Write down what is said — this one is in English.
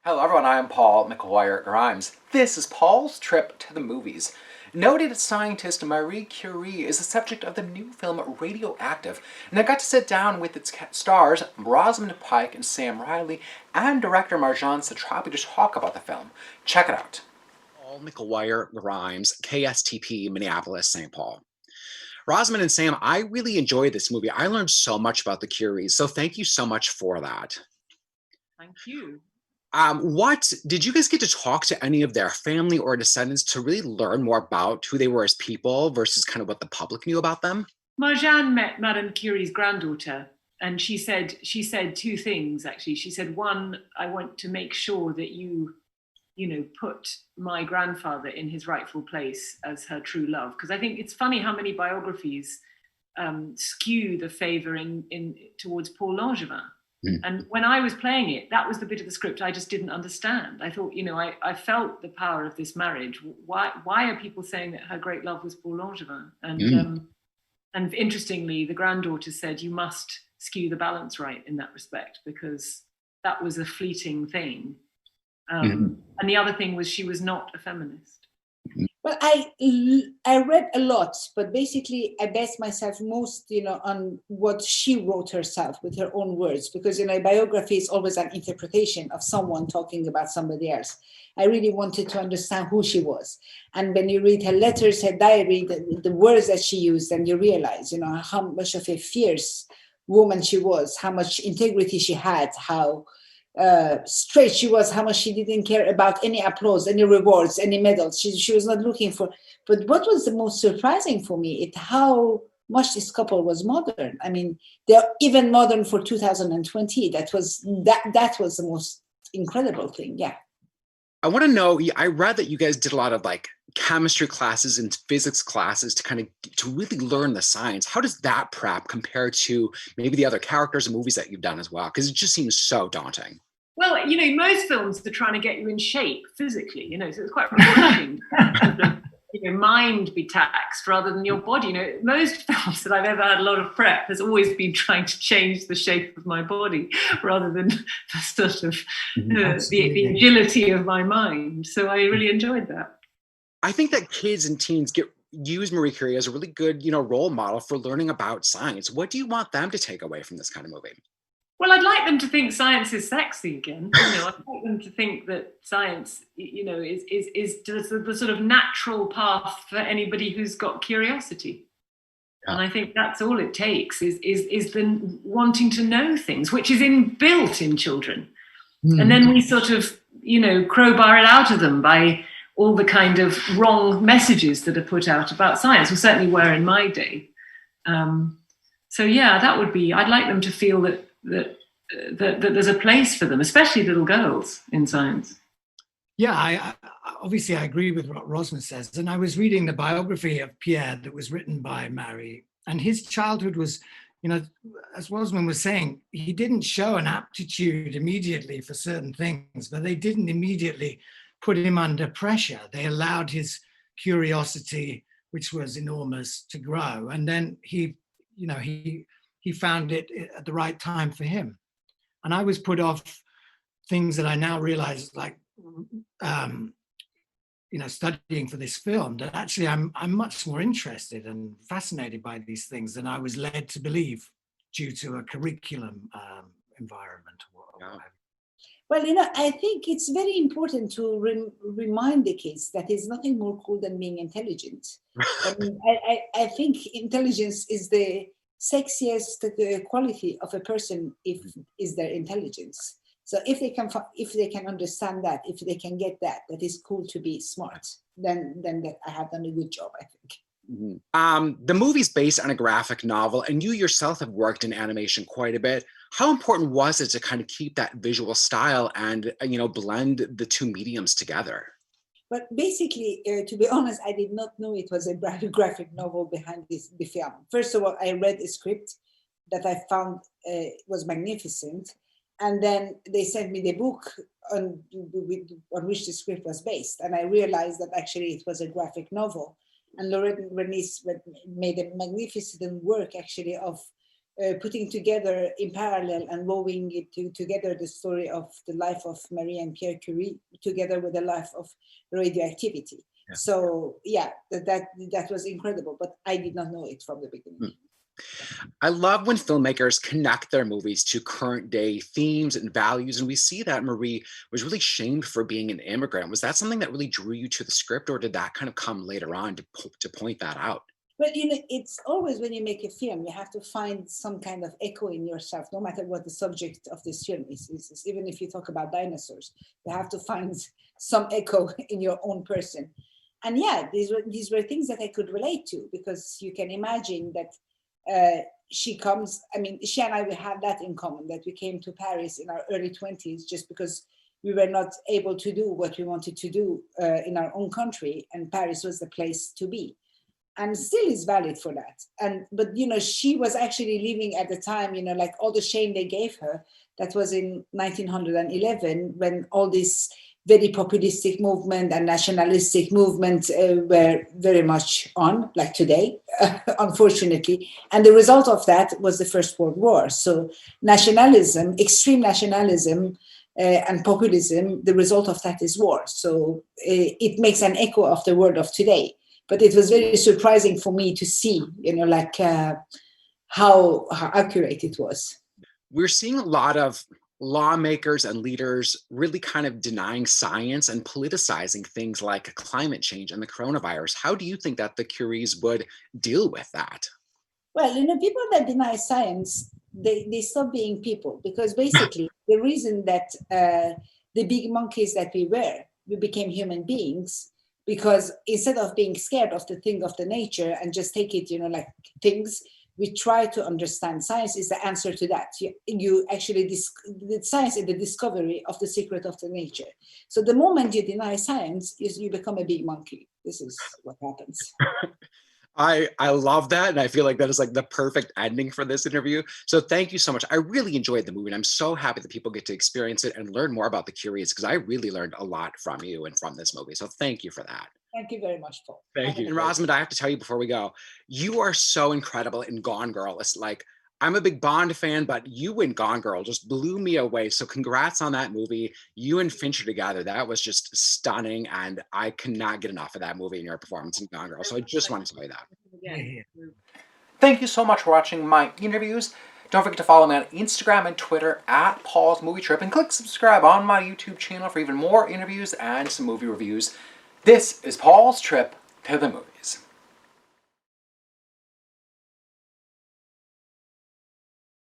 Hello everyone, I am Paul McGuire Grimes. This is Paul's Trip to the Movies. Noted scientist Marie Curie is the subject of the new film Radioactive, and I got to sit down with its stars Rosamund Pike and Sam Riley and director Marjane Satrapi to talk about the film. Check it out. Paul McGuire Grimes, KSTP, Minneapolis, St. Paul. Rosamund and Sam, I really enjoyed this movie. I learned so much about the Curies, so thank you so much for that. Thank you. What did you guys get to talk to any of their family or descendants to really learn more about who they were as people versus kind of what the public knew about them? Marjane met Madame Curie's granddaughter, and she said two things actually. She said, one, I want to make sure that you put my grandfather in his rightful place as her true love, because I think it's funny how many biographies skew the favor in towards Paul Langevin. And when I was playing it, that was the bit of the script I just didn't understand. I thought, I felt the power of this marriage. Why are people saying that her great love was Paul Langevin? And interestingly, the granddaughter said, you must skew the balance right in that respect, because that was a fleeting thing. And the other thing was she was not a feminist. Well, I read a lot, but basically I based myself most, on what she wrote herself with her own words, because, a biography is always an interpretation of someone talking about somebody else. I really wanted to understand who she was. And when you read her letters, her diary, the words that she used, and you realize, how much of a fierce woman she was, how much integrity she had, how straight she was, how much she didn't care about any applause, any rewards, any medals. She was not looking for. But what was the most surprising for me is how much this couple was modern. I mean, they're even modern for 2020. That was the most incredible thing. Yeah. I want to know, I read that you guys did a lot of chemistry classes and physics classes to really learn the science. How does that prep compare to maybe the other characters and movies that you've done as well? Because it just seems so daunting. Well, most films are trying to get you in shape physically, so it's quite refreshing. Mind be taxed rather than your body. Most films that I've ever had a lot of prep has always been trying to change the shape of my body rather than the sort of the agility of my mind. So I really enjoyed that. I think that kids and teens use Marie Curie as a really good, role model for learning about science. What do you want them to take away from this kind of movie? Well, I'd like them to think science is sexy again. I'd like them to think that science, is the sort of natural path for anybody who's got curiosity. Yeah. And I think that's all it takes is the wanting to know things, which is inbuilt in children. And then we sort of, crowbar it out of them by all the kind of wrong messages that are put out about science, or certainly were in my day. So yeah, that would be, I'd like them to feel that there's a place for them, especially little girls, in science. Yeah, I obviously agree with what Rosamund says. And I was reading the biography of Pierre that was written by Marie, and his childhood was, as Rosamund was saying, he didn't show an aptitude immediately for certain things, but they didn't immediately put him under pressure. They allowed his curiosity, which was enormous, to grow. And then he found it at the right time for him. And I was put off things that I now realize, studying for this film, that actually I'm much more interested and fascinated by these things than I was led to believe due to a curriculum environment. Well, I think it's very important to remind the kids that there's nothing more cool than being intelligent. I think intelligence is the sexiest quality of a person is their intelligence. So if they can understand that, if they can get that is cool to be smart, then that I have done a good job, I think. The movie's based on a graphic novel, and you yourself have worked in animation quite a bit. How important was it to kind of keep that visual style and blend the two mediums together? But basically, to be honest, I did not know it was a graphic novel behind the film. First of all, I read a script that I found was magnificent. And then they sent me the book on which the script was based. And I realized that actually it was a graphic novel. And Lorraine Bernice made a magnificent work actually of putting together in parallel and woving it together the story of the life of Marie and Pierre Curie together with the life of radioactivity. Yeah. So yeah, that was incredible, but I did not know it from the beginning. I love when filmmakers connect their movies to current day themes and values. And we see that Marie was really shamed for being an immigrant. Was that something that really drew you to the script, or did that kind of come later on to point that out? Well, it's always when you make a film, you have to find some kind of echo in yourself, no matter what the subject of this film is. Even if you talk about dinosaurs, you have to find some echo in your own person. And yeah, these were things that I could relate to, because you can imagine that she comes, I mean, she and I, we have that in common, that we came to Paris in our early 20s just because we were not able to do what we wanted to do in our own country, and Paris was the place to be. And still is valid for that. But she was actually living at the time, like all the shame they gave her, that was in 1911, when all this very populistic movement and nationalistic movement were very much on, like today, unfortunately. And the result of that was the First World War. So nationalism, extreme nationalism, and populism, the result of that is war. So it makes an echo of the world of today. But it was very surprising for me to see, how accurate it was. We're seeing a lot of lawmakers and leaders really kind of denying science and politicizing things like climate change and the coronavirus. How do you think that the Curies would deal with that? Well, people that deny science, they stop being people, because basically the reason that the big monkeys that we became human beings, because instead of being scared of the thing of the nature and just take it, like things, we try to understand. Science is the answer to that. You actually, science is the discovery of the secret of the nature. So the moment you deny science, you become a big monkey. This is what happens. I love that. And I feel like that is like the perfect ending for this interview. So thank you so much. I really enjoyed the movie, and I'm so happy that people get to experience it and learn more about the Curies, because I really learned a lot from you and from this movie. So thank you for that. Thank you very much, Paul. Thank you. And Rosamund, I have to tell you before we go, you are so incredible in Gone Girl. It's like, I'm a big Bond fan, but you in Gone Girl just blew me away. So congrats on that movie. You and Fincher together, that was just stunning. And I cannot get enough of that movie and your performance in Gone Girl. So I just want to tell you that. Yeah. Thank you so much for watching my interviews. Don't forget to follow me on Instagram and Twitter at Paul's Movie Trip, and click subscribe on my YouTube channel for even more interviews and some movie reviews. This is Paul's Trip to the Movies.